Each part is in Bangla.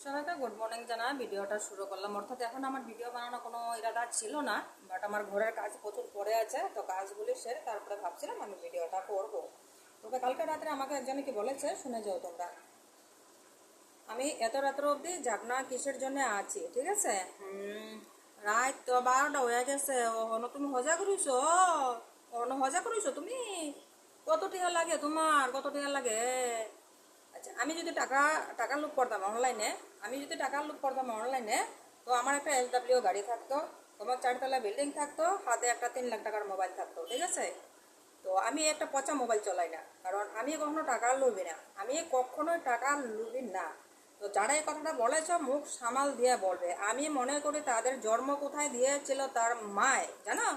সবাইকে গুড মর্নিং জানা ভিডিওটা শুরু করলাম। অর্থাৎ এখন আমার ভিডিও বানানো কোনো ইরাদা ছিল না, বাট আমার ঘরের কাজ প্রচুর পড়ে আছে, তো কাজগুলি সেরে তারপরে ভাবছিলাম আমি ভিডিওটা করব। তবে কালকে রাত্রে আমাকে একজনে কি বলেছে শুনে যাও তোমরা। আমি এত রাত্র অবধি জাগনা কিসের জন্য আছি, ঠিক আছে? রাত তো 12টা হয়ে গেছে, ওহনো তুমি হজা করিস, ওহনো হজা করিস তুমি? কত টাকা লাগে তোমার, কত টাকা লাগে? আচ্ছা, আমি যদি টাকা লুক করতাম অনলাইনে, তো আমার একটা SW গাড়ি থাকতো, তোমার 4তলা বিল্ডিং থাকতো, হাতে একটা 3 লাখ টাকার মোবাইল থাকতো, ঠিক আছে? তো আমি একটা পচা মোবাইল চলাই না, কারণ আমি কখনো টাকা লুবি না, আমি কখনোই টাকা লুবি না। তো যারা এই কথাটা বলেছ মুখ সামাল দিয়ে বলবে। আমি মনে করি তাদের জন্ম কোথায় দিয়েছিল তার মায় জানো,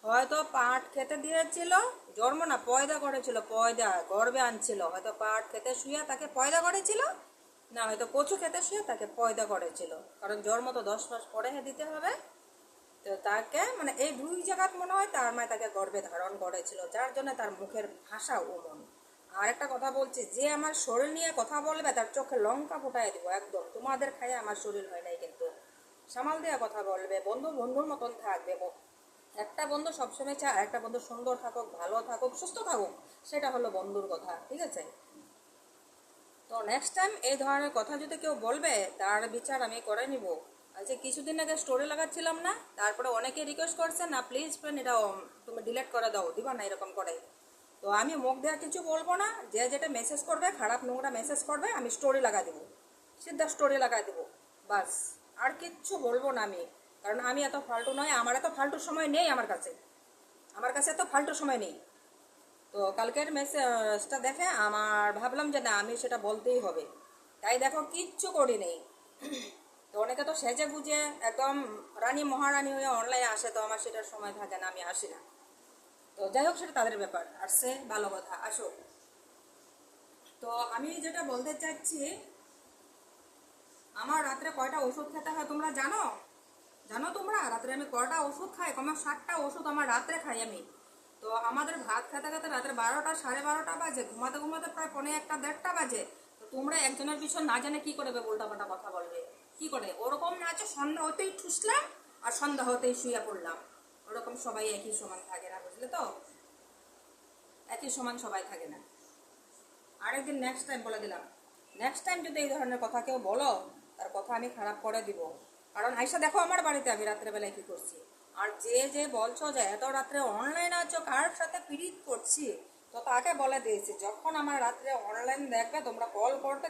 হয়তো পাট খেতে দিয়েছিল, জন্ম না পয়দা করেছিল, পয়দা গর্বে আনছিল, হয়তো পাট খেতে শুয়ে তাকে পয়দা করেছিল, না হয়তো কচু খেতে শুয়ে তাকে পয়দা করেছিল, কারণ জন্ম তো 10 মাস পরে দিতে হবে। তো তাকে মানে এই দুই জায়গাত মনে হয় তার মায় তাকে গর্বে ধারণ করেছিল, যার জন্য তার মুখের ভাষা ওমন। আর একটা কথা বলছি, যে আমার শরীর নিয়ে কথা বলবে তার চোখে লঙ্কা ফুটাই দিব একদম। তোমাদের খাইয়ে আমার শরীর হয় নাই, কিন্তু সামাল দিয়ে কথা বলবে, বন্ধু বন্ধুর মতন থাকবে। একটা বন্ধু সবসময় চায় একটা বন্ধু সুন্দর থাকুক, ভালো থাকুক, সুস্থ থাকুক, সেটা হলো বন্ধুর কথা, ঠিক আছে? তো নেক্সট টাইম এই ধরনের কথা যদি কেউ বলবে তার বিচার আমি করে নিব। আচ্ছা, কিছুদিন আগে স্টোরি লাগাচ্ছিলাম না, তারপরে অনেকে রিকোয়েস্ট করছে না প্লিজ ফ্রেন্ড এটা তুমি ডিলিট করে দাও, দিবা না এরকম করে। তো আমি মুখ দেওয়া কিছু বলবো না, যে যেটা মেসেজ করবে খারাপ নোংরা মেসেজ করবে আমি স্টোরি লাগা দেবো, সিদ্ধা স্টোরি লাগাই দেবো, বাস। আর কিচ্ছু বলবো না আমি, কারণ আমি এত ফালতু নয়, আমার এত ফালতু সময় নেই, আমার কাছে এত ফালতু সময় নেই। তো কালকের মেসেজটা দেখে আমার ভাবলাম যে না আমি সেটা বলতেই হবে, তাই দেখো কিচ্ছু করি নেই। তো অনেকে তো সেজে গুজে একদম রানী মহারানী হয়ে অনলাইনে আসে, তো আমার সেটার সময় থাকে না, আমি আসি না। তো যাই হোক, সেটা তাদের ব্যাপার, আসছে ভালো কথা, আসো। তো আমি যেটা বলতে চাচ্ছি, আমার রাত্রে কয়টা ওষুধ খেতে হয় তোমরা জানো? জানো তোমরা রাত্রে আমি কয়টা ওষুধ খাই? কমা 7টা ওষুধ আমার রাত্রে খাই আমি। তো আমাদের ভাত খেতে খেতে রাত্রে 12টা 12:30 বাজে, ঘুমাতে ঘুমাতে প্রায় 1:45 1:30 বাজে। তো তোমরা একজনের পিছন না জানে কি করবে, উল্টাপাল্টা কথা বলবে কি করে? ওরকম না আছে সন্ধ্যা হতেই ঠুসলাম আর সন্ধ্যা হতেই শুয়ে পড়লাম, ওরকম সবাই একই সমান থাকে না, বুঝলে তো? একই সমান সবাই থাকে না। আরেকদিন নেক্সট টাইম বলে দিলাম, নেক্সট টাইম যদি এই ধরনের কথা কেউ বলো তার কথা আমি খারাপ করে দিব। কারণ আইসা দেখো আমার বাড়িতে আমি রাত্রেবেলায় কি করছি। আর যে যে বলছো যে এত রাত্রে অনলাইন আছো কার সাথে পিরিত করছি, তো তাকে বলে দিয়েছি যখন আমার রাত্রে অনলাইন দেখবে তোমরা কল করবে